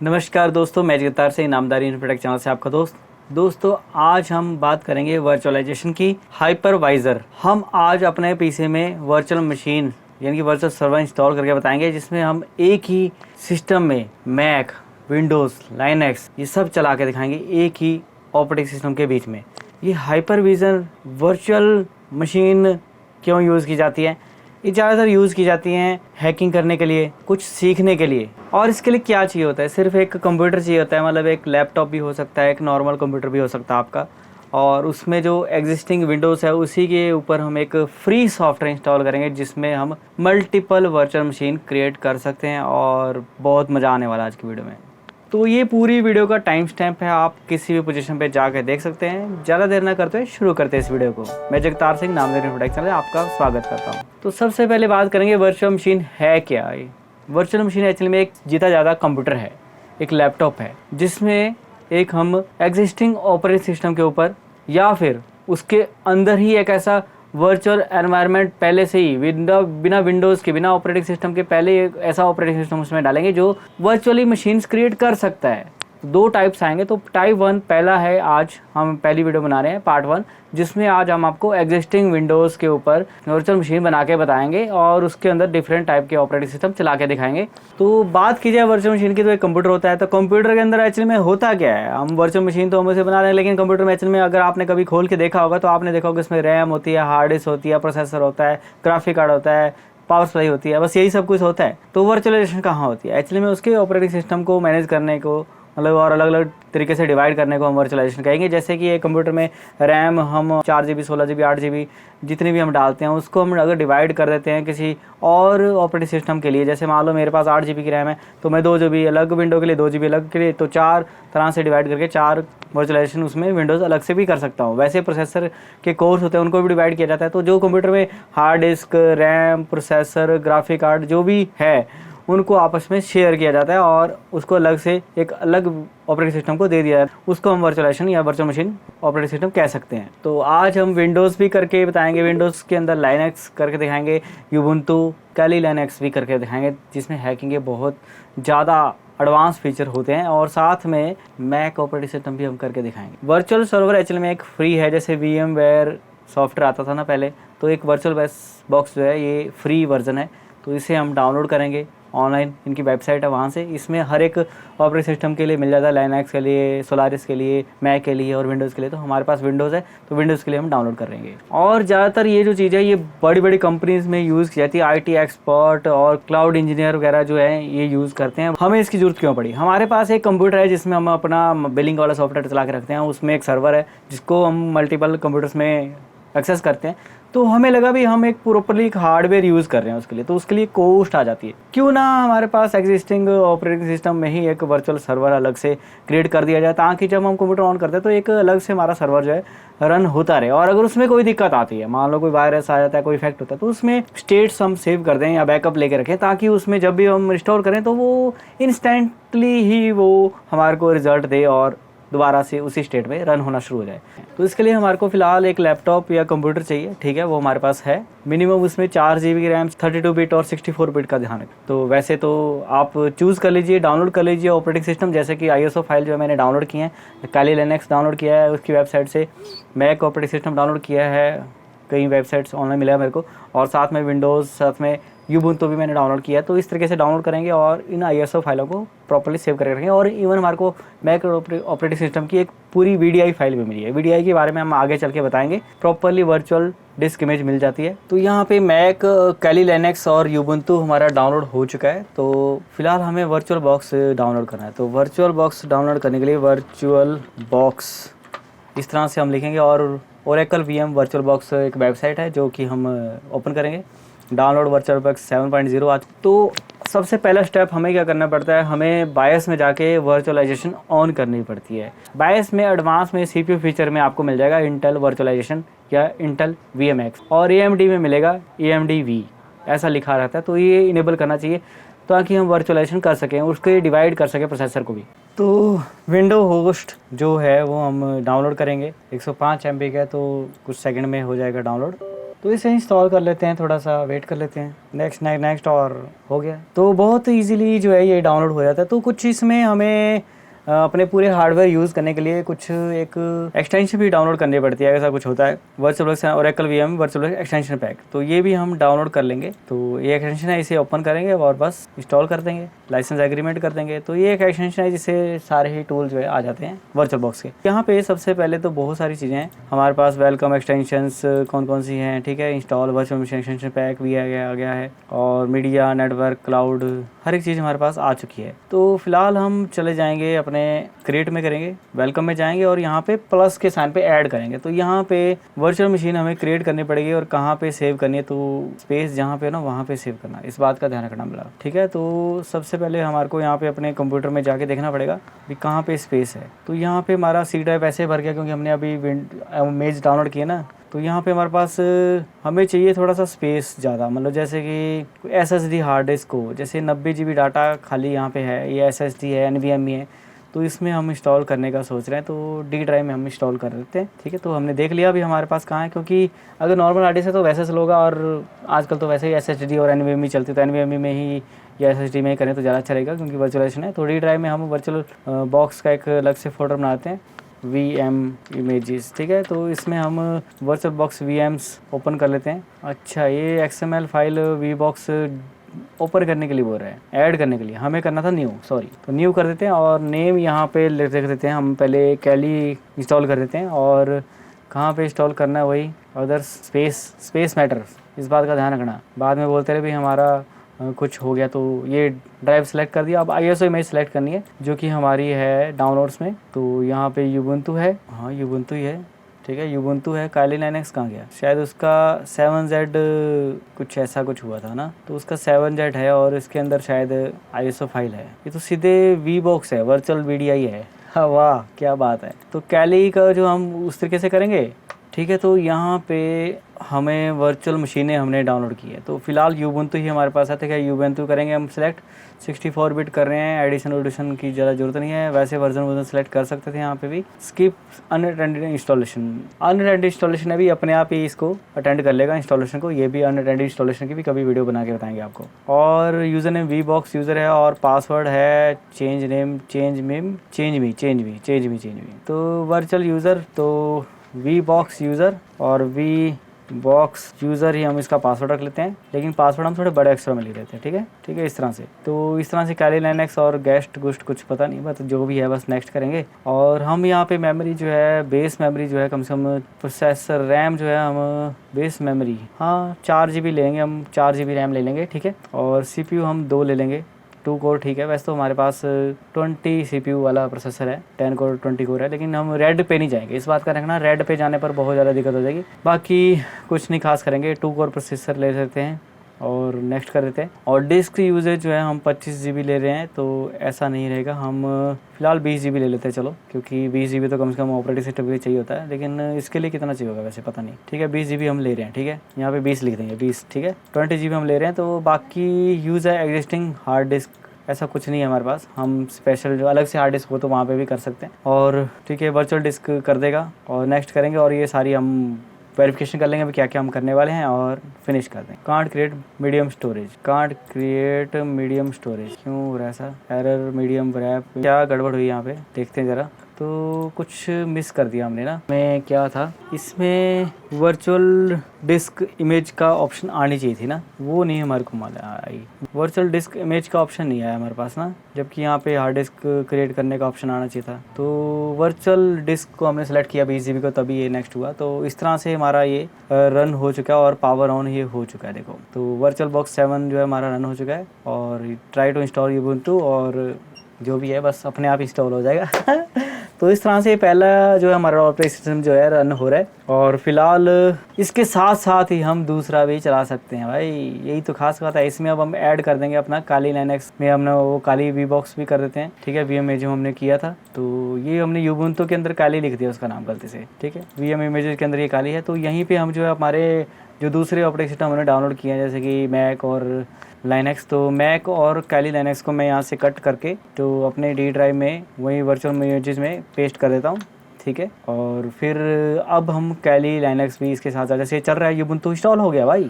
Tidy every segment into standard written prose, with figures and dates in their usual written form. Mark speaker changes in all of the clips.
Speaker 1: नमस्कार दोस्तों, मैं जगतार से इनामदारी इन्फोटेक चैनल से आपका दोस्तों आज हम बात करेंगे वर्चुअलाइजेशन की। हाइपरवाइज़र हम आज अपने पीसी में वर्चुअल मशीन यानी कि वर्चुअल सर्वर इंस्टॉल करके बताएंगे, जिसमें हम एक ही सिस्टम में मैक, विंडोज़, लाइनक्स ये सब चला के दिखाएंगे एक ही ऑपरेटिंग सिस्टम के बीच में। ये हाइपरवाइज़र वर्चुअल मशीन क्यों यूज़ की जाती है? ये ज़्यादातर यूज़ की जाती हैं हैकिंग करने के लिए, कुछ सीखने के लिए। और इसके लिए क्या चाहिए होता है? सिर्फ एक कंप्यूटर चाहिए होता है, मतलब एक लैपटॉप भी हो सकता है, एक नॉर्मल कंप्यूटर भी हो सकता है आपका। और उसमें जो एग्जिस्टिंग विंडोज़ है उसी के ऊपर हम एक फ्री सॉफ्टवेयर इंस्टॉल करेंगे, जिसमें हम मल्टीपल वर्चुअल मशीन क्रिएट कर सकते हैं और बहुत मज़ा आने वाला है आज की वीडियो में। तो ये पूरी वीडियो का टाइम स्टैम्प है, आप किसी भी पोजीशन पे जाकर देख सकते हैं। ज़्यादा देर ना करते हुए शुरू करते हैं इस वीडियो को। मैं जगतार सिंह नामदारी इन्फोटेक चैनल में आपका स्वागत करता हूँ। तो सबसे पहले बात करेंगे वर्चुअल मशीन है क्या। ये वर्चुअल मशीन एक्चुअली में एक जितना ज़्यादा कंप्यूटर है, एक लैपटॉप है, जिसमें एक हम एग्जिस्टिंग ऑपरेटिंग सिस्टम के ऊपर या फिर उसके अंदर ही एक ऐसा वर्चुअल एनवायरनमेंट पहले से ही बिना विंडोज़ के, बिना ऑपरेटिंग सिस्टम के पहले एक ऐसा ऑपरेटिंग सिस्टम उसमें डालेंगे जो वर्चुअली मशीन्स क्रिएट कर सकता है। दो टाइप्स आएंगे। तो टाइप 1 पहला है, आज हम पहली वीडियो बना रहे हैं पार्ट 1, जिसमें आज हम आपको एग्जिस्टिंग विंडोज़ के ऊपर वर्चुअल मशीन बना के बताएंगे और उसके अंदर डिफरेंट टाइप के ऑपरेटिंग सिस्टम चला के दिखाएंगे। तो बात की जाए वर्चुअल मशीन की, तो एक कंप्यूटर होता है। तो कंप्यूटर के अंदर एक्चुअली में होता क्या है? हम वर्चुअल मशीन तो हम उसे बना रहे हैं, लेकिन कंप्यूटर में एक्चुअली में अगर आपने कभी खोल के देखा होगा तो आपने देखा होगा इसमें रैम होती है, हार्ड डिस्क होती है, प्रोसेसर होता है, ग्राफिक कार्ड होता है, पावर सप्लाई होती है, बस यही सब कुछ होता है। तो वर्चुअलाइजेशन कहाँ होती है? एक्चुअली में उसके ऑपरेटिंग सिस्टम को मैनेज करने को, मतलब और अलग अलग तरीके से डिवाइड करने को हम वर्चुअलाइजेशन कहेंगे। जैसे कि एक कंप्यूटर में रैम हम 4 GB, 16 GB, 8 GB जितनी भी हम डालते हैं, उसको हम अगर डिवाइड कर देते हैं किसी और ऑपरेटिंग सिस्टम के लिए, जैसे मान लो मेरे पास 8 GB की रैम है, तो मैं 2 GB अलग विंडो के लिए, 2 GB अलग के लिए, तो 4 तरह से डिवाइड करके 4 वर्चुअलाइजेशन उसमें विंडोज़ अलग से भी कर सकता हूँ। वैसे प्रोसेसर के कोर्स होते हैं, उनको भी डिवाइड किया जाता है। तो जो कंप्यूटर में hard disk, RAM, processor, graphic card जो भी है, उनको आपस में शेयर किया जाता है और उसको अलग से एक अलग ऑपरेटिंग सिस्टम को दे दिया जाता है। उसको हम वर्चुअलाइजेशन या वर्चुअल मशीन ऑपरेटिंग सिस्टम कह सकते हैं। तो आज हम विंडोज़ भी करके बताएंगे, विंडोज़ के अंदर लाइनक्स करके दिखाएंगे, यूबुंटू, कैली लाइनक्स भी करके दिखाएंगे, जिसमें हैकिंग के बहुत ज़्यादा एडवांस फीचर होते हैं, और साथ में मैक ऑपरेटिंग सिस्टम भी हम करके दिखाएंगे। वर्चुअल सर्वर एक्चुअली में एक फ्री है, जैसे VMware सॉफ्टवेयर आता था ना पहले, तो एक वर्चुअल बॉक्स जो है ये फ्री वर्जन है। तो इसे हम डाउनलोड करेंगे ऑनलाइन, इनकी वेबसाइट है, वहाँ से। इसमें हर एक ऑपरेटिंग सिस्टम के लिए मिल जाता है, लाइनक्स के लिए, सोलारिस के लिए, मैक के लिए और विंडोज़ के लिए। तो हमारे पास विंडोज़ है, तो विंडोज़ के लिए हम डाउनलोड कर लेंगे। और ज़्यादातर ये जो चीज़ है ये बड़ी बड़ी कंपनीज़ में यूज़ की जाती है। IT एक्सपर्ट और क्लाउड इंजीनियर वगैरह जो है ये यूज़ करते हैं। हमें इसकी ज़रूरत क्यों पड़ी? हमारे पास एक कंप्यूटर है जिसमें हम अपना बिलिंग वाला सॉफ्टवेयर चला के रखते हैं, उसमें एक सर्वर है जिसको हम मल्टीपल कंप्यूटर्स में एक्सेस करते हैं। तो हमें लगा भी हम एक प्रॉपरली एक हार्डवेयर यूज़ कर रहे हैं उसके लिए, तो उसके लिए कॉस्ट आ जाती है। क्यों ना हमारे पास एग्जिस्टिंग ऑपरेटिंग सिस्टम में ही एक वर्चुअल सर्वर अलग से क्रिएट कर दिया जाए, ताकि जब हम कंप्यूटर ऑन करते हैं तो एक अलग से हमारा सर्वर जो है रन होता रहे। और अगर उसमें कोई दिक्कत आती है, मान लो कोई वायरस आ जाता है, कोई इफेक्ट होता है, तो उसमें स्टेट्स हम सेव कर दें या बैकअप लेके रखें, ताकि उसमें जब भी हम रिस्टोर करें तो वो इंस्टेंटली ही वो हमारे को रिजल्ट दे और दोबारा से उसी स्टेट में रन होना शुरू हो जाए। तो इसके लिए हमारे को फ़िलहाल एक लैपटॉप या कंप्यूटर चाहिए, ठीक है, वो हमारे पास है। मिनिमम उसमें 4 GB की रैम, 32 बिट और 64 बिट का ध्यान रखें। तो वैसे तो आप चूज़ कर लीजिए, डाउनलोड कर लीजिए ऑपरेटिंग सिस्टम, जैसे कि ISO फाइल जो है मैंने डाउनलोड किए हैं, कैली लिनक्स डाउनलोड किया है उसकी वेबसाइट से, मैक ऑपरेटिंग सिस्टम डाउनलोड किया है, कई वेबसाइट्स ऑनलाइन मिला है मेरे को, और साथ में विंडोज़, साथ में यूबुंटू भी मैंने डाउनलोड किया है। तो इस तरीके से डाउनलोड करेंगे और इन ISO फाइलों को प्रॉपर्ली सेव करके रखेंगे। और इवन हमारे को मैक ऑपरेटिंग सिस्टम की एक पूरी VDI फाइल भी मिली है। VDI के बारे में हम आगे चल के बताएंगे। प्रॉपर्ली वर्चुअल डिस्क इमेज मिल जाती है। तो यहाँ पे मैक, कैली लिनक्स और यूबुंटू हमारा डाउनलोड हो चुका है। तो फिलहाल हमें वर्चुअल बॉक्स डाउनलोड करना है। तो वर्चुअल बॉक्स डाउनलोड करने के लिए वर्चुअल बॉक्स इस तरह से हम लिखेंगे, और ओरेकल VM वर्चुअल बॉक्स एक वेबसाइट है जो कि हम ओपन करेंगे। डाउनलोड वर्चुअल बॉक्स 7.0 आज। तो सबसे पहला स्टेप हमें क्या करना पड़ता है? हमें बायस में जाके वर्चुअलाइजेशन ऑन करनी पड़ती है। बायस में एडवांस में CPU फीचर में आपको मिल जाएगा इंटेल वर्चुअलाइजेशन या इंटेल VMX, और AMD में मिलेगा AMD V, ऐसा लिखा रहता है। तो ये इनेबल करना चाहिए ताकि हम वर्चुअलाइजेशन कर सकें, उसके डिवाइड कर सकें प्रोसेसर को भी। तो विंडो होस्ट जो है वो हम डाउनलोड करेंगे, 105 MB का, तो कुछ सेकंड में हो जाएगा डाउनलोड। तो इसे इंस्टॉल कर लेते हैं, थोड़ा सा वेट कर लेते हैं, नेक्स्ट और हो गया। तो बहुत इजीली जो है ये डाउनलोड हो जाता है। तो कुछ इसमें हमें अपने पूरे हार्डवेयर यूज़ करने के लिए कुछ एक एक्सटेंशन भी डाउनलोड करनी पड़ती है, ऐसा कुछ होता है VirtualBox Oracle VM VirtualBox extension pack. तो ये भी हम डाउनलोड कर लेंगे। तो ये एक्सटेंशन है, इसे ओपन करेंगे और बस इंस्टॉल कर देंगे, लाइसेंस एग्रीमेंट कर देंगे। तो ये एक एक्सटेंशन है जिससे सारे ही टूल जो है आ जाते हैं वर्चुअलबॉक्स के। यहाँ पे सबसे पहले तो बहुत सारी चीज़ें हैं हमारे पास, वेलकम एक्सटेंशंस कौन कौन सी हैं, ठीक है, install virtual machine extension pack भी आ गया है, और मीडिया नेटवर्क क्लाउड हर एक चीज़ हमारे पास आ चुकी है। तो फिलहाल हम चले जाएंगे अपने क्रिएट में, करेंगे वेलकम में जाएंगे और यहाँ पे प्लस के साइन पे ऐड करेंगे। तो यहाँ पे वर्चुअल मशीन हमें क्रिएट करनी पड़ेगी और कहाँ पे सेव करनी है, तो स्पेस जहाँ पे ना वहाँ पे सेव करना, इस बात का ध्यान रखना मिला, ठीक है। तो सबसे पहले हमारे को यहाँ पे अपने कंप्यूटर में जाके देखना पड़ेगा कि कहाँ पे स्पेस है। तो यहाँ पे हमारा सी ड्राइव ऐसे भर गया क्योंकि हमने अभी इमेज डाउनलोड किया ना। तो यहाँ पे हमारे पास हमें चाहिए थोड़ा सा स्पेस ज़्यादा, मतलब जैसे कि SSD हार्ड डिस्क हो, जैसे 90 GB डाटा खाली यहाँ पे है, ये SSD है, NVMe है, तो इसमें हम इंस्टॉल करने का सोच रहे हैं। तो डी ड्राइव में हम इंस्टॉल कर देते हैं, ठीक है। तो हमने देख लिया अभी हमारे पास कहाँ है, क्योंकि अगर नॉर्मल हार्ड डिस्क है तो वैसे से होगा, और आजकल तो वैसे ही SSD और NVMe चलती है, तो NVMe में ही या SSD में ही करें तो ज़्यादा अच्छा रहेगा क्योंकि वर्चुअलाइजेशन है। तो डी ड्राइव में हम वर्चुअल बॉक्स का एक अलग से फोल्डर बनाते हैं, VM इमेजेस, ठीक है। तो इसमें हम वर्चुअल बॉक्स VMs ओपन कर लेते हैं। अच्छा, ये XML फाइल VBox ओपन करने के लिए बोल रहे हैं, ऐड करने के लिए हमें करना था न्यू, सॉरी। तो न्यू कर देते हैं और नेम यहाँ पे लिख देते हैं, हम पहले कैली इंस्टॉल कर देते हैं, और कहाँ पे इंस्टॉल करना है वही अदर स्पेस मैटर, इस बात का ध्यान रखना। बाद में बोलते रहे भाई हमारा कुछ हो गया। तो ये ड्राइव सेलेक्ट कर दिया। अब ISO इमेज सेलेक्ट करनी है जो कि हमारी है डाउनलोड्स में। तो यहाँ पे यूबुंटू है, हाँ यूबुंटू ही है, ठीक है, यूबुंटू है। काली लाइनेक्स कहाँ गया, शायद उसका 7Z कुछ ऐसा कुछ हुआ था ना, तो उसका 7Z है और इसके अंदर शायद ISO फाइल है। ये तो सीधे VBox है, वर्चुअल VDI है। हाँ वाह क्या बात है। तो कैली का जो हम उस तरीके से करेंगे, ठीक है। तो यहाँ पे हमें वर्चुअल मशीनें हमने डाउनलोड की है, तो फिलहाल यूबुंटू ही हमारे पास है, ठीक है। यूबुंटू करेंगे हम सिलेक्ट, 64 बिट कर रहे हैं, एडिशन की ज़्यादा जरूरत नहीं है, वैसे वर्जन सेलेक्ट कर सकते थे यहाँ पे भी। स्किप अनअटेंडेड इंस्टॉलेशन है भी अपने आप ही इसको अटेंड कर लेगा इंस्टॉलेशन को, ये भी अनअटेंडेड इंस्टॉलेशन की भी कभी वीडियो बना के बताएंगे आपको। और यूज़र नेम VBox यूज़र है और पासवर्ड है चेंज मी। तो वर्चुअल यूज़र तो VBox यूज़र और VBox यूज़र ही हम इसका पासवर्ड रख लेते हैं, लेकिन पासवर्ड हम थोड़े बड़े अक्षर में लिख देते हैं, ठीक है इस तरह से। तो इस तरह से कैली लाइनेक्स और गेस्ट गुस्ट कुछ पता नहीं, बस जो भी है बस नेक्स्ट करेंगे। और हम यहाँ पे मेमोरी जो है, बेस मेमोरी जो है, कम से कम प्रोसेसर रैम जो है हम बेस मेमोरी, हाँ 4 GB लेंगे हम, 4 GB रैम ले लेंगे, ठीक है। और CPU हम 2 ले लेंगे, 2 कोर, ठीक है। वैसे तो हमारे पास 20 CPU वाला प्रोसेसर है, 10 कोर 20 कोर है, लेकिन हम रेड पे नहीं जाएंगे, इस बात का रखना। रेड पे जाने पर बहुत ज़्यादा दिक्कत हो जाएगी। बाकी कुछ नहीं खास करेंगे, 2 कोर प्रोसेसर ले सकते हैं और नेक्स्ट कर देते हैं। और डिस्क यूजेज जो है हम 25 GB ले रहे हैं, तो ऐसा नहीं रहेगा, हम फिलहाल 20 GB ले लेते हैं चलो, क्योंकि 20 GB तो कम से कम ऑपरेटिंग सिस्टम के लिए चाहिए होता है, लेकिन इसके लिए कितना चाहिए होगा वैसे पता नहीं, ठीक है। 20 GB हम ले रहे हैं, ठीक है, यहाँ पे 20 लिख देंगे, 20, ठीक है। 20 GB हम ले रहे हैं। तो बाकी यूज़ है एग्जिस्टिंग हार्ड डिस्क, ऐसा कुछ नहीं है हमारे पास, हम स्पेशल जो अलग से हार्ड डिस्क हो तो वहाँ पे भी कर सकते हैं। और ठीक है, वर्चुअल डिस्क कर देगा और नेक्स्ट करेंगे, और ये सारी हम वेरिफिकेशन कर लेंगे अभी क्या क्या हम करने वाले हैं और फिनिश कर देंगे। कांट क्रिएट मीडियम स्टोरेज, क्यों हो रहा है ऐसा एरर, मीडियम रैप, क्या गड़बड़ हुई यहाँ पे, देखते हैं ज़रा। तो कुछ मिस कर दिया हमने ना, मैं क्या था इसमें, वर्चुअल डिस्क इमेज का ऑप्शन आनी चाहिए थी ना, वो नहीं हमारे को आई। वर्चुअल डिस्क इमेज का ऑप्शन नहीं आया हमारे पास ना, जबकि यहाँ पे हार्ड डिस्क क्रिएट करने का ऑप्शन आना चाहिए था। तो वर्चुअल डिस्क को हमने सेलेक्ट किया 20 GB को, तभी ये नेक्स्ट हुआ। तो इस तरह से हमारा ये रन हो चुका है और पावर ऑन ये हो चुका है, देखो। तो वर्चुअल बॉक्स 7 जो है हमारा रन हो चुका है, और ट्राई टू इंस्टॉल यूबुंटू, और जो भी है बस अपने आप इंस्टॉल हो जाएगा। तो इस तरह से पहला जो है हमारा ऑपरेटिंग सिस्टम जो है रन हो रहा है, और फिलहाल इसके साथ साथ ही हम दूसरा भी चला सकते हैं भाई, यही तो खास बात है। इसमें अब हम ऐड कर देंगे अपना काली लाइनेक्स में, हमने वो काली VBox भी कर देते हैं, ठीक है। VM जो हमने किया था, तो ये हमने यूबुंटू के अंदर काली लिख दिया उसका नाम गलती से, ठीक है। VM इमेजेस के अंदर ये काली है। तो यहीं पर हम जो है हमारे जो दूसरे ऑपरेटिंग सिस्टम हमने डाउनलोड किए हैं, जैसे कि मैक और लाइनेक्स, तो मैक और कैली लाइनेक्स को मैं यहाँ से कट करके तो अपने डी ड्राइव में वही वर्चुअल इमेजेस में पेस्ट कर देता हूँ, ठीक है। और फिर अब हम कैली लाइनक्स भी इसके साथ जैसे चल रहा है, यूबुंटू इंस्टॉल हो गया भाई,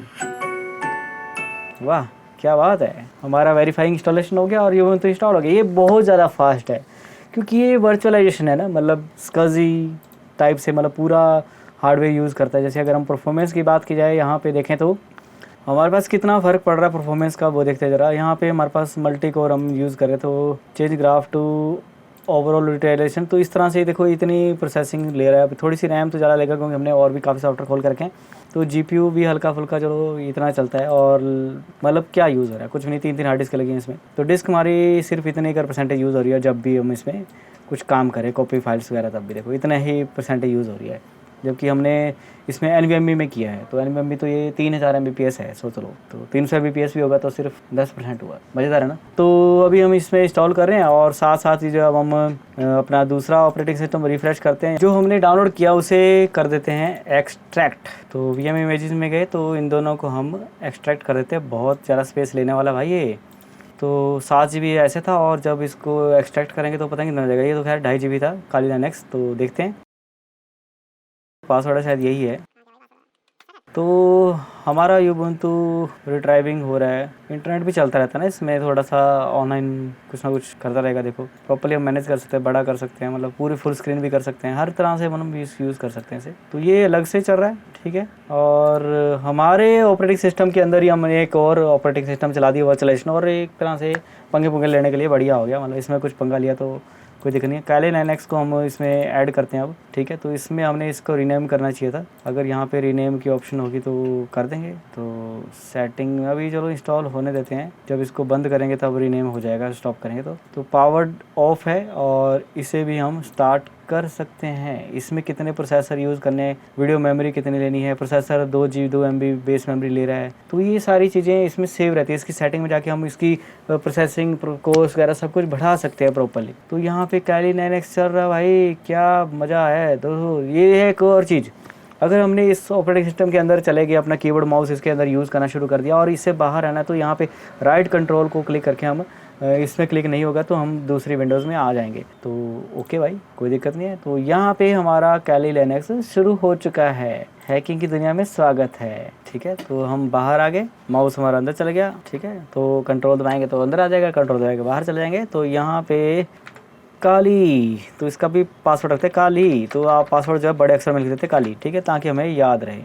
Speaker 1: वाह क्या बात है, हमारा वेरीफाइंग इंस्टॉलेशन हो गया और यूबुंटू इंस्टॉल हो गया। ये बहुत ज़्यादा फास्ट है क्योंकि ये वर्चुअलाइजेशन है ना, मतलब स्कजी टाइप से, मतलब पूरा हार्डवेयर यूज़ करता है। जैसे अगर हम परफॉर्मेंस की बात की जाए यहाँ पे देखें तो हमारे पास कितना फ़र्क पड़ रहा है परफॉर्मेंस का, वो देखते ज़रा। यहाँ पे हमारे पास मल्टी कोर हम यूज़ करें तो change graph to overall utilisation, तो इस तरह से देखो इतनी प्रोसेसिंग ले रहा है। अभी थोड़ी सी रैम तो ज़्यादा लेगा क्योंकि हमने और भी काफ़ी सॉफ्टवेयर खोल कर रखे हैं, तो जीपीयू भी हल्का फुल्का चलो इतना चलता है। और मतलब क्या यूज़ हो रहा है, कुछ भी नहीं, 3 हार्ड डिस्क लगी हैं इसमें, तो डिस्क हमारी सिर्फ इतने का परसेंटेज यूज़ हो रही है। जब भी हम इसमें कुछ काम करें कॉपी फाइल्स वगैरह, तब भी देखो इतना ही परसेंटेज यूज़ हो रही है। जबकि हमने इसमें NVMe में किया है, तो NVMe तो ये 3000 Mbps है, सोच लो, तो 300 Mbps भी होगा तो सिर्फ 10% हुआ। मज़ेदार है ना। तो अभी हम इसमें इंस्टॉल कर रहे हैं और साथ साथ ही जो अब हम अपना दूसरा ऑपरेटिंग सिस्टम रिफ्रेश करते हैं, जो हमने डाउनलोड किया उसे कर देते हैं एक्सट्रैक्ट। तो VM इमेजेस में गए तो इन दोनों को हम एक्सट्रैक्ट कर देते हैं। बहुत ज़्यादा स्पेस लेने वाला भाई ये, तो 7 GB ऐसे था, और जब इसको एक्सट्रैक्ट करेंगे तो पता नहीं कितना जाएगा। ये तो खैर 2.5 GB था काली लाइनक्स। तो देखते हैं, पासवर्ड शायद यही है। तो हमारा यूबुंटू रिट्राइविंग हो रहा है, इंटरनेट भी चलता रहता है ना इसमें, थोड़ा सा ऑनलाइन कुछ ना कुछ करता रहेगा। देखो प्रॉपर्ली हम मैनेज कर सकते हैं, बड़ा कर सकते हैं, मतलब पूरी फुल स्क्रीन भी कर सकते हैं, हर तरह से मतलब यूज़ कर सकते हैं इसे। तो ये अलग से चल रहा है, ठीक है। और हमारे ऑपरेटिंग सिस्टम के अंदर ही हमने एक और ऑपरेटिंग सिस्टम चला दिया वर्चुअलाइजेशन, और एक तरह से पंगे पुंगे लेने के लिए बढ़िया हो गया। मतलब इसमें कुछ पंगा लिया तो कोई दिक्कत नहीं है। कैली लाइनक्स को हम इसमें ऐड करते हैं अब, ठीक है। तो इसमें हमने इसको रीनेम करना चाहिए था, अगर यहाँ पे रीनेम की ऑप्शन होगी तो कर देंगे। तो सेटिंग अभी चलो इंस्टॉल होने देते हैं, जब इसको बंद करेंगे तब रीनेम हो जाएगा, स्टॉप करेंगे तो पावर्ड ऑफ है। और इसे भी हम स्टार्ट कर सकते हैं। इसमें कितने प्रोसेसर यूज़ करने हैं, वीडियो मेमोरी कितनी लेनी है, प्रोसेसर 2 MB बेस मेमोरी ले रहा है, तो ये सारी चीज़ें इसमें सेव रहती है। इसकी सेटिंग में जाके हम इसकी प्रोसेसिंग कोर्स वगैरह सब कुछ बढ़ा सकते हैं प्रॉपर्ली। तो यहाँ पे कैली लाइनक्स चल रहा है भाई, क्या मज़ा है दोस्तों। ये है एक और चीज़, अगर हमने इस ऑपरेटिंग सिस्टम के अंदर चले गए, अपना कीबोर्ड माउस इसके अंदर यूज़ करना शुरू कर दिया और इससे बाहर आना, तो यहाँ पे राइट कंट्रोल को क्लिक करके हम इसमें क्लिक नहीं होगा तो हम दूसरी विंडोज़ में आ जाएंगे। तो ओके भाई, कोई दिक्कत नहीं है। तो यहाँ पे हमारा कैली लाइनक्स शुरू हो चुका है, हैकिंग की दुनिया में स्वागत है, ठीक है। तो हम बाहर आ गए, माउस हमारा अंदर चला गया, ठीक है। तो कंट्रोल दबाएंगे तो अंदर आ जाएगा, कंट्रोल दबाएंगे बाहर चले जाएंगे। तो यहाँ पे काली, तो इसका भी पासवर्ड रखते हैं काली, तो आप पासवर्ड जो है बड़े अक्षर में लिख देते हैं काली, ठीक है, ताकि हमें याद रहे।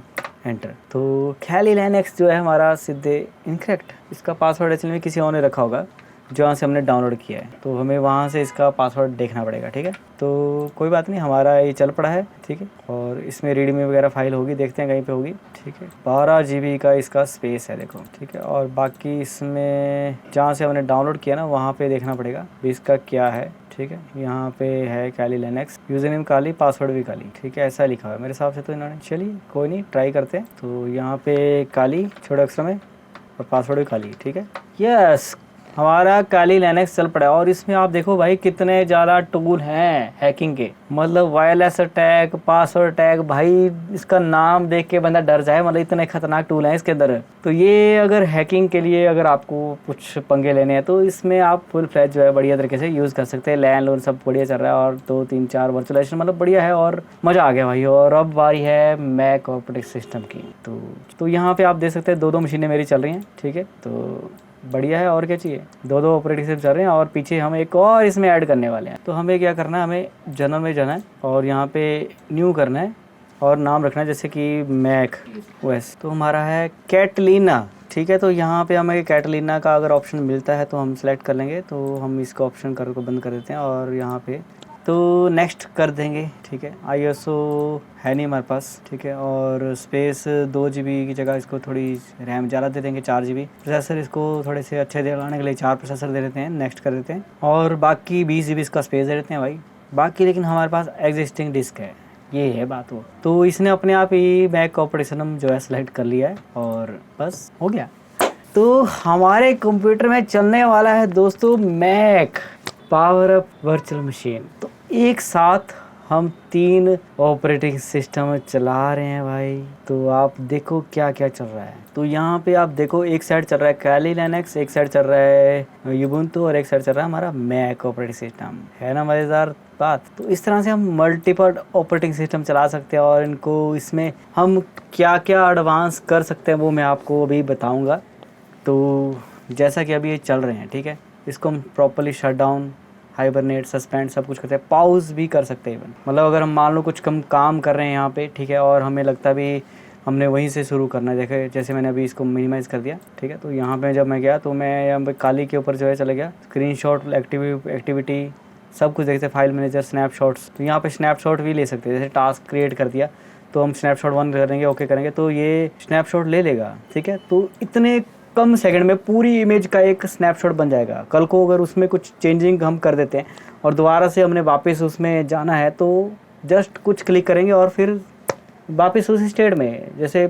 Speaker 1: एंटर। तो कैली लाइनक्स जो है हमारा सीधे इनकरेक्ट, इसका पासवर्ड एक्चुअली में किसी और ने रखा होगा जहाँ से हमने डाउनलोड किया है, तो हमें वहाँ से इसका पासवर्ड देखना पड़ेगा, ठीक है। तो कोई बात नहीं, हमारा ये चल पड़ा है, ठीक है। और इसमें रीडमी वगैरह फाइल होगी, देखते हैं कहीं पे होगी, ठीक है। 12 GB का इसका स्पेस है, देखो, ठीक है। और बाकी इसमें जहाँ से हमने डाउनलोड किया ना वहाँ पे देखना पड़ेगा इसका क्या है, ठीक है। यहाँ पे है कैली लाइनक्स, यूज़र नेम काली, पासवर्ड भी काली, ठीक है, ऐसा लिखा हुआ है मेरे हिसाब से तो इन्होंने। चलिए कोई नहीं, ट्राई करते हैं। तो यहाँ पे काली छोटे अक्षर में और पासवर्ड भी काली, ठीक है। यस, हमारा कैली लाइनक्स चल पड़ा है। और इसमें आप देखो भाई कितने ज़्यादा टूल हैं हैकिंग के, मतलब वायरलेस अटैक, पासवर्ड अटैक, भाई इसका नाम देख के बंदा डर जाए, मतलब इतने खतरनाक टूल हैं इसके अंदर। तो ये अगर हैकिंग के लिए अगर आपको कुछ पंगे लेने हैं तो इसमें आप फुल फ्लैज जो है बढ़िया तरीके से यूज़ कर सकते हैं। लैन लोन सब बढ़िया चल रहा है और 2 3 4 वर्चुअलाइजेशन मतलब बढ़िया है और मज़ा आ गया भाई। और अब बारी है मैक ऑपरेटिंग सिस्टम की। तो यहाँ पर आप देख सकते हैं 2 मशीनें मेरी चल रही हैं, ठीक है। तो बढ़िया है, और क्या चाहिए। 2 ऑपरेटिंग सिस्टम चल रहे हैं और पीछे हम एक और इसमें ऐड करने वाले हैं। तो हमें क्या करना है, हमें जनरल में जाना है और यहाँ पे न्यू करना है और नाम रखना है जैसे कि मैक ओएस। तो हमारा है कैटलीना, ठीक है। तो यहाँ पे हमें कैटलीना का अगर ऑप्शन मिलता है तो हम सेलेक्ट कर लेंगे। तो हम इसको ऑप्शन को बंद कर देते हैं और यहाँ पे तो नेक्स्ट कर देंगे, ठीक है। ISO है नहीं हमारे पास, ठीक है। और स्पेस 2 GB की जगह इसको थोड़ी रैम ज़्यादा दे देंगे, 4 GB। प्रोसेसर इसको थोड़े से अच्छे दिलाने के लिए 4 प्रोसेसर दे देते हैं, नेक्स्ट कर देते हैं। और बाकी 20 GB इसका स्पेस दे देते हैं भाई। बाकी लेकिन हमारे पास एग्जिस्टिंग डिस्क है, ये है बात। वो तो इसने अपने आप ही मैक ऑपरेशन जो है सेलेक्ट कर लिया है और बस हो गया। तो हमारे कंप्यूटर में चलने वाला है दोस्तों Mac power up virtual machine. तो एक साथ हम 3 ऑपरेटिंग सिस्टम चला रहे हैं भाई। तो आप देखो क्या क्या चल रहा है। तो यहाँ पे आप देखो, एक साइड चल रहा है कैली लिनक्स, एक साइड चल रहा है यूबुंटू और एक साइड चल रहा है हमारा मैक ऑपरेटिंग सिस्टम। है ना मज़ेदार बात। तो इस तरह से हम मल्टीपल ऑपरेटिंग सिस्टम चला सकते हैं और इनको इसमें हम क्या क्या एडवांस कर सकते हैं वो मैं आपको अभी बताऊँगा। तो जैसा कि अभी ये चल रहे हैं, ठीक है, इसको हम properly shut down, hibernate, suspend सब कुछ करते हैं, पाउज भी कर सकते हैं इवन। मतलब अगर हम मान लो कुछ कम काम कर रहे हैं यहाँ पे, ठीक है, और हमें लगता भी हमने वहीं से शुरू करना है, देखे जैसे मैंने अभी इसको मिनिमाइज़ कर दिया, ठीक है। तो यहाँ पे जब मैं गया तो मैं यहाँ पे काली के ऊपर जो है चले गया, स्क्रीनशॉट, एक्टिविटी सब कुछ देखते, फाइल मैनेजर, स्नैपशॉट्स। तो यहाँ पे स्नैपशॉट भी ले सकते हैं, जैसे टास्क क्रिएट कर दिया तो हम स्नैपशॉट 1 करेंगे, ओके करेंगे तो ये स्नैपशॉट ले लेगा, ठीक है। तो इतने कम सेकंड में पूरी इमेज का एक स्नैपशॉट बन जाएगा। कल को अगर उसमें कुछ चेंजिंग हम कर देते हैं और दोबारा से हमने वापस उसमें जाना है तो जस्ट कुछ क्लिक करेंगे और फिर वापस उस स्टेट में, जैसे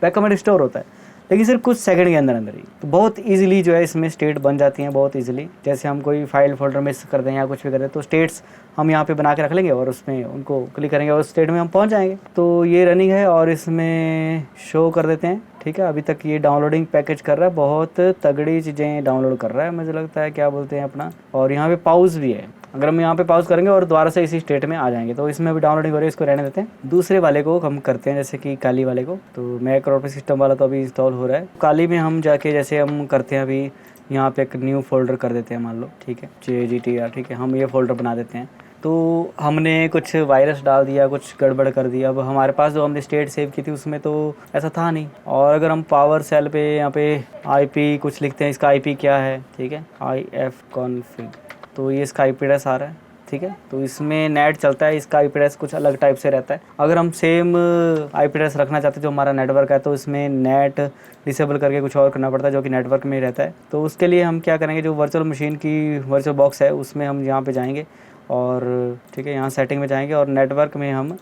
Speaker 1: बैकअप में रिस्टोर होता है, लेकिन सिर्फ कुछ सेकंड के अंदर अंदर ही। तो बहुत इजीली जो है इसमें स्टेट बन जाती हैं, बहुत इजीली। जैसे हम कोई फाइल फोल्डर मिस कर दें या कुछ भी करें तो स्टेट्स हम यहाँ पे बना के रख लेंगे और उसमें उनको क्लिक करेंगे और स्टेट में हम पहुँच जाएंगे। तो ये रनिंग है और इसमें शो कर देते हैं, ठीक है। अभी तक ये डाउनलोडिंग पैकेज कर रहा है, बहुत तगड़ी चीज़ें डाउनलोड कर रहा है, मुझे लगता है, क्या बोलते हैं अपना। और यहाँ पे पाउज भी है, अगर हम यहाँ पे पाउज करेंगे और दोबारा से इसी स्टेट में आ जाएंगे। तो इसमें भी डाउनलोडिंग हो रही है, इसको रहने देते हैं। दूसरे वाले को हम करते हैं, जैसे कि काली वाले को। तो मैक ऑपरेटिंग सिस्टम वाला तो अभी इंस्टॉल हो रहा है। काली में हम जाके जैसे हम करते हैं, अभी यहाँ पे एक न्यू फोल्डर कर देते हैं, मान लो, ठीक है, JGTR, ठीक है, हम ये फोल्डर बना देते हैं। तो हमने कुछ वायरस डाल दिया, कुछ गड़बड़ कर दिया। अब हमारे पास जो हमने स्टेट सेव की थी उसमें तो ऐसा था नहीं। और अगर हम पावर सेल पे यहाँ पे IP कुछ लिखते हैं, इसका IP क्या है, ठीक है, ifconfig, तो ये इसका IP एड्रेस आ रहा है, ठीक है। तो इसमें नेट चलता है, इसका IP एड्रेस कुछ अलग टाइप से रहता है। अगर हम सेम IP एड्रेस रखना चाहते हैं जो हमारा नेटवर्क है, तो इसमें नेट डिसेबल करके कुछ और करना पड़ता है जो कि नेटवर्क में रहता है। तो उसके लिए हम क्या करेंगे, जो वर्चुअल मशीन की वर्चुअल बॉक्स है उसमें हम यहाँ पे जाएंगे और, ठीक है, यहाँ सेटिंग में जाएंगे और नेटवर्क में हम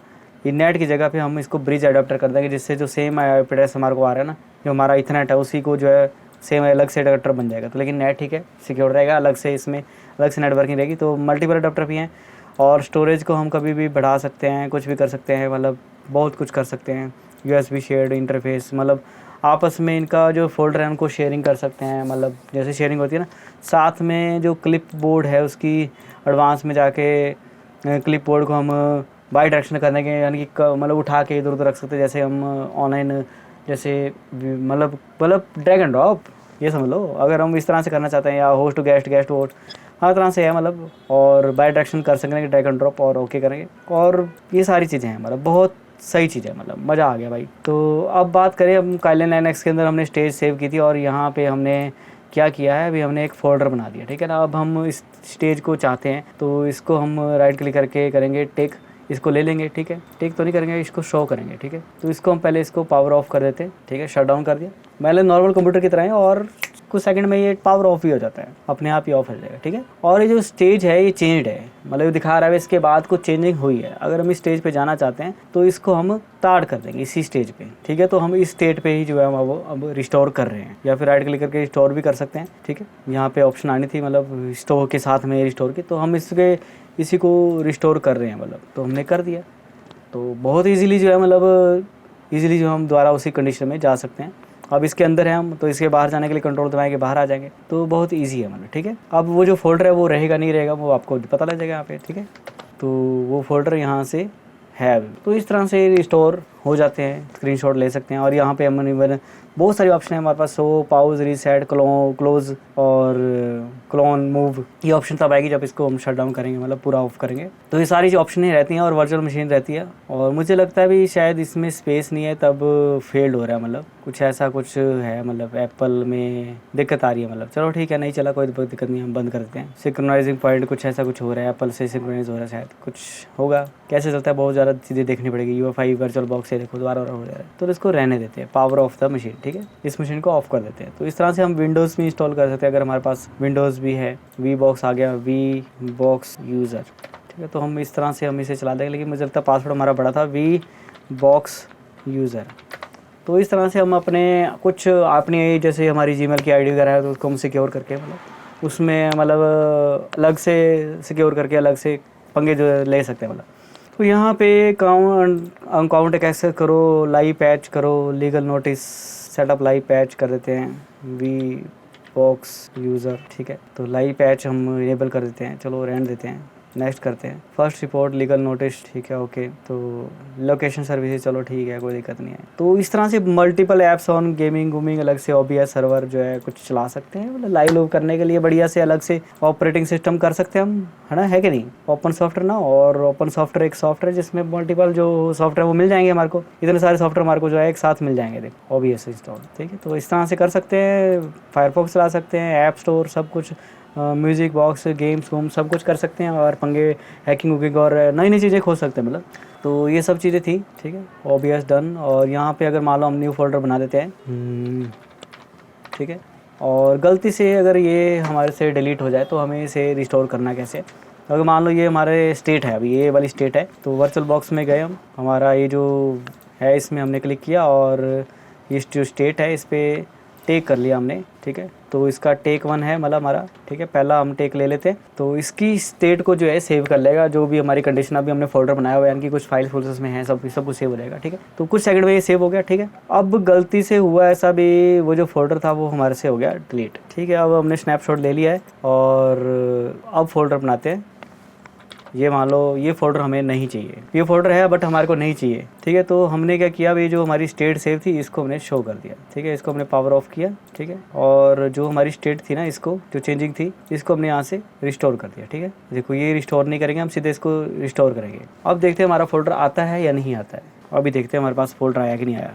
Speaker 1: ये नेट की जगह पे हम इसको ब्रिज अडॉप्टर कर देंगे, जिससे जो सेम IP एड्रेस हमारे को आ रहा है ना, जो हमारा इथरनेट है, उसी को जो है सेम अलग से अडॉप्टर बन जाएगा। तो लेकिन नेट, ठीक है, सिक्योर रहेगा, अलग से इसमें अलग से नेटवर्किंग रहेगी। तो मल्टीपल अडॉप्टर भी हैं और स्टोरेज को हम कभी भी बढ़ा सकते हैं, कुछ भी कर सकते हैं, मतलब बहुत कुछ कर सकते हैं। USB शेयर्ड इंटरफेस, मतलब आपस में इनका जो फोल्डर है उनको शेयरिंग कर सकते हैं, मतलब जैसे शेयरिंग होती है ना। साथ में जो क्लिप बोर्ड है उसकी एडवांस में जाके क्लिप बोर्ड को हम बाई डायरेक्शन करने के, यानी कि मतलब उठा के इधर उधर रख सकते हैं, जैसे हम ऑनलाइन जैसे मतलब ड्रैग एंड ड्रॉप, ये समझ लो। अगर हम इस तरह से करना चाहते हैं, या host to guest, guest to host, हर तरह से है मतलब। और बाई डायरेक्शन कर सकेंगे, ड्रैग एंड ड्रॉप, और ओके करेंगे। और ये सारी चीज़ें हैं, मतलब बहुत सही चीज़ है, मतलब मज़ा आ गया भाई। तो अब बात करें, हम काली लिनक्स के अंदर हमने स्टेज सेव की थी और यहाँ पे हमने क्या किया है, अभी हमने एक फोल्डर बना दिया, ठीक है ना। अब हम इस स्टेज को चाहते हैं तो इसको हम राइट क्लिक करके करेंगे टिक, इसको ले लेंगे, ठीक है, टिक तो नहीं करेंगे, इसको शो करेंगे, ठीक है। तो इसको हम पहले इसको पावर ऑफ कर देते हैं, ठीक है, शट डाउन कर दिया, पहले नॉर्मल कंप्यूटर की तरह है और कुछ सेकंड में ये पावर ऑफ ही हो जाता है, अपने आप ही ऑफ हो जाएगा, ठीक है। और ये जो स्टेज है ये चेंज्ड है, मतलब दिखा रहा है इसके बाद कुछ चेंजिंग हुई है। अगर हम इस स्टेज पे जाना चाहते हैं तो इसको हम स्टार्ट कर देंगे इसी स्टेज पे, ठीक है। तो हम इस स्टेट पे ही जो है हम अब रिस्टोर कर रहे हैं, या फिर राइट क्लिक करके रिस्टोर भी कर सकते हैं, ठीक है। यहाँ पे ऑप्शन आनी थी, मतलब रिस्टोर के साथ में रिस्टोर की, तो हम इसी को रिस्टोर कर रहे हैं, मतलब तो हमने कर दिया। तो बहुत ईजीली जो है, मतलब ईजिली जो हम दोबारा उसी कंडीशन में जा सकते हैं। अब इसके अंदर है हम, तो इसके बाहर जाने के लिए कंट्रोल दबाएंगे, बाहर आ जाएंगे। तो बहुत इजी है, मतलब ठीक है। अब वो जो फोल्डर है वो रहेगा नहीं रहेगा वो आपको पता लग जाएगा यहाँ पे, ठीक है। तो वो फोल्डर यहाँ से है, तो इस तरह से रिस्टोर हो जाते हैं, स्क्रीनशॉट ले सकते हैं। और यहाँ पे हम बहुत सारी ऑप्शन है हमारे पास, शो, पाउज, रीसेट, क्लोज और क्लोन, मूव। ये ऑप्शन तब आएगी जब इसको हम शट डाउन करेंगे, मतलब पूरा ऑफ करेंगे। तो ये सारी जो ऑप्शन रहती हैं और वर्चुअल मशीन रहती है। और मुझे लगता है भी शायद इसमें स्पेस नहीं है तब फेल्ड हो रहा है, मतलब कुछ ऐसा कुछ है, मतलब एप्पल में दिक्कत आ रही है। मतलब चलो ठीक है, नहीं चला कोई दिक्कत नहीं, हम बंद कर देते हैं। सिंक्रोनाइजिंग पॉइंट कुछ ऐसा कुछ हो रहा है, एप्पल से सिंक्रोनाइज हो रहा है, शायद कुछ होगा, कैसे चलता है बहुत ज़्यादा चीज़ें देखनी पड़ेगी। UEFI वर्चुअल बॉक्स से देखो दोबारा हो रहा है, तो इसको रहने देते हैं, पावर ऑफ द मशीन, ठीक है। इस मशीन को ऑफ कर देते हैं। तो इस तरह से हम विंडोज़ में इंस्टॉल कर सकते हैं, अगर हमारे पास विंडोज़ भी है। VBox आ गया, VBox यूज़र, ठीक है। तो हम इस तरह से हम इसे चला देंगे, लेकिन मुझे लगता है पासवर्ड हमारा बड़ा था, VBox यूज़र। तो इस तरह से हम अपने कुछ अपनी जैसे हमारी जीमेल की आईडी वगैरह है तो उसको हम सिक्योर करके, मतलब उसमें मतलब अलग से सिक्योर करके अलग से पंगे जो ले सकते हैं, मतलब तो यहाँ पे अकाउंट एक्सेस करो, लाइव पैच करो, legal notice setup live patch कर देते हैं, वी बॉक्स यूज़र, ठीक है। तो लाइव पैच हम इनेबल कर देते हैं, चलो रहने देते हैं, नेक्स्ट करते हैं। फर्स्ट रिपोर्ट लीगल नोटिस, ठीक है, ओके। तो लोकेशन सर्विसेज, चलो ठीक है, कोई दिक्कत नहीं है। तो इस तरह से मल्टीपल ऐप्स ऑन गेमिंग वूमिंग अलग से OBS सर्वर जो है कुछ चला सकते हैं, मतलब लाइव करने के लिए बढ़िया से अलग से ऑपरेटिंग सिस्टम कर सकते हैं हम, है ना, है कि नहीं। ओपन सॉफ्टवेयर ना, और ओपन सॉफ्टवेयर एक सॉफ्टवेयर जिसमें मल्टीपल जो सॉफ्टवेयर वो मिल जाएंगे हमारे को, इतने सारे सॉफ्टवेयर हमारे को जो है एक साथ मिल जाएंगे, देखो OBS इंस्टॉल, ठीक है। तो इस तरह से कर सकते हैं, फायरफॉक्स चला सकते हैं, ऐप स्टोर सब कुछ, म्यूज़िक बॉक्स, गेम्स वूम सब कुछ कर सकते हैं, और पंगे हैकिंग वुकिंग और नई नई चीज़ें खोज सकते हैं, मतलब। तो ये सब चीज़ें थी, ठीक है। OBS done. और यहाँ पे अगर मान लो हम न्यू फोल्डर बना देते हैं, ठीक है, और गलती से अगर ये हमारे से डिलीट हो जाए तो हमें इसे रिस्टोर करना कैसे। अगर मान लो ये हमारे स्टेट है, अभी ये वाली स्टेट है, तो वर्चुअल बॉक्स में गए हम, हमारा ये जो है इसमें हमने क्लिक किया, और ये जो स्टेट है इस पर टेक कर लिया हमने, ठीक है। तो इसका टेक 1 है, मतलब हमारा, ठीक है, पहला हम टेक ले लेते हैं। तो इसकी स्टेट को जो है सेव कर लेगा, जो भी हमारी कंडीशन अभी हमने फोल्डर बनाया हुआ है, यानी कि कुछ फाइल फोल्डर्स में है, सब कुछ सेव हो जाएगा, ठीक है। तो कुछ सेकंड में ये सेव हो गया, ठीक है। अब गलती से हुआ ऐसा भी, वो जो फोल्डर था वो हमारे से हो गया डिलीट, ठीक है। अब हमने स्नैपशॉट ले लिया है, और अब फोल्डर बनाते हैं। ये मान लो ये फोल्डर हमें नहीं चाहिए, ये फोल्डर है बट हमारे को नहीं चाहिए, ठीक है। तो हमने क्या किया, ये जो हमारी स्टेट सेव थी इसको हमने शो कर दिया, ठीक है। इसको हमने पावर ऑफ किया, ठीक है। और जो हमारी स्टेट थी ना, इसको जो चेंजिंग थी इसको हमने यहाँ से रिस्टोर कर दिया, ठीक है। देखो ये रिस्टोर नहीं करेंगे हम, सीधे इसको रिस्टोर करेंगे। अब देखते हैं हमारा फोल्डर आता है या नहीं आता है। अभी देखते हैं हमारे पास फोल्डर आया कि नहीं आया।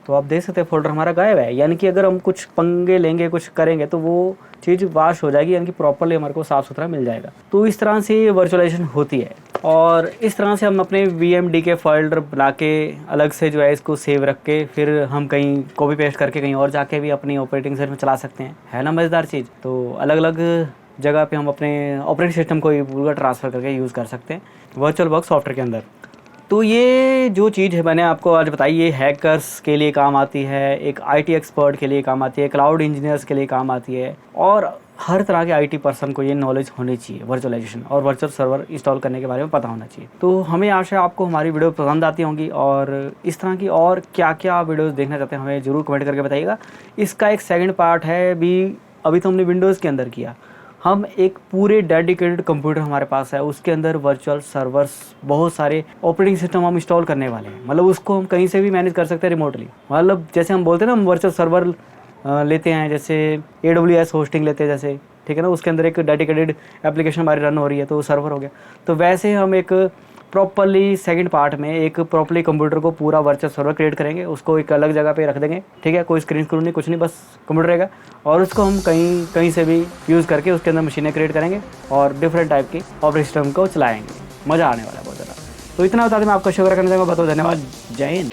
Speaker 1: तो आप देख सकते हैं फोल्डर हमारा गायब है, यानी कि अगर हम कुछ पंगे लेंगे, कुछ करेंगे, तो वो चीज़ वाश हो जाएगी, यानी कि प्रॉपरली हमारे को साफ़ सुथरा मिल जाएगा। तो इस तरह से वर्चुअलाइजेशन होती है, और इस तरह से हम अपने VMD के फोल्डर बना के अलग से जो है इसको सेव रख के, फिर हम कहीं कॉपी पेस्ट करके कहीं और जाके भी अपनी ऑपरेटिंग सिस्टम में चला सकते हैं, है ना मज़ेदार चीज़। तो अलग अलग जगह पे हम अपने ऑपरेटिंग सिस्टम को पूरा ट्रांसफ़र करके यूज़ कर सकते हैं वर्चुअल बॉक्स सॉफ्टवेयर के अंदर। तो ये जो चीज़ है मैंने आपको आज बताई, ये हैकर्स के लिए काम आती है, एक IT एक्सपर्ट के लिए काम आती है, क्लाउड इंजीनियर्स के लिए काम आती है, और हर तरह के IT पर्सन को ये नॉलेज होनी चाहिए वर्चुअलाइजेशन और वर्चुअल सर्वर इंस्टॉल करने के बारे में पता होना चाहिए। तो हमें आशा है आपको हमारी वीडियो पसंद आती होंगी, और इस तरह की और क्या क्या वीडियोज़ देखना चाहते हैं हमें ज़रूर कमेंट करके बताइएगा। इसका एक सेकेंड पार्ट है भी, अभी तो हमने विंडोज़ के अंदर किया, हम एक पूरे डेडिकेटेड कंप्यूटर हमारे पास है, उसके अंदर वर्चुअल सर्वर्स बहुत सारे ऑपरेटिंग सिस्टम हम इंस्टॉल करने वाले हैं, मतलब उसको हम कहीं से भी मैनेज कर सकते हैं रिमोटली। मतलब जैसे हम बोलते हैं ना, हम वर्चुअल सर्वर लेते हैं, जैसे AWS होस्टिंग लेते हैं जैसे, ठीक है ना, उसके अंदर एक डेडिकेटेड एप्लीकेशन हमारी रन हो रही है तो सर्वर हो गया। तो वैसे हम एक प्रॉपरली सेकंड पार्ट में एक प्रॉपरली कंप्यूटर को पूरा वर्चुअल सर्वर क्रिएट करेंगे, उसको एक अलग जगह पे रख देंगे, ठीक है। कोई स्क्रीन नहीं, कुछ नहीं, बस कंप्यूटर रहेगा, और उसको हम कहीं कहीं से भी यूज़ करके उसके अंदर मशीनें क्रिएट करेंगे और डिफरेंट टाइप की ऑपरेटिंग सिस्टम को चलाएँगे। मज़ा आने वाला है बहुत ज़्यादा। तो इतना बता दें, मैं आपका शुक्र करना चाहूँगा, बहुत बहुत धन्यवाद। जय हिंद।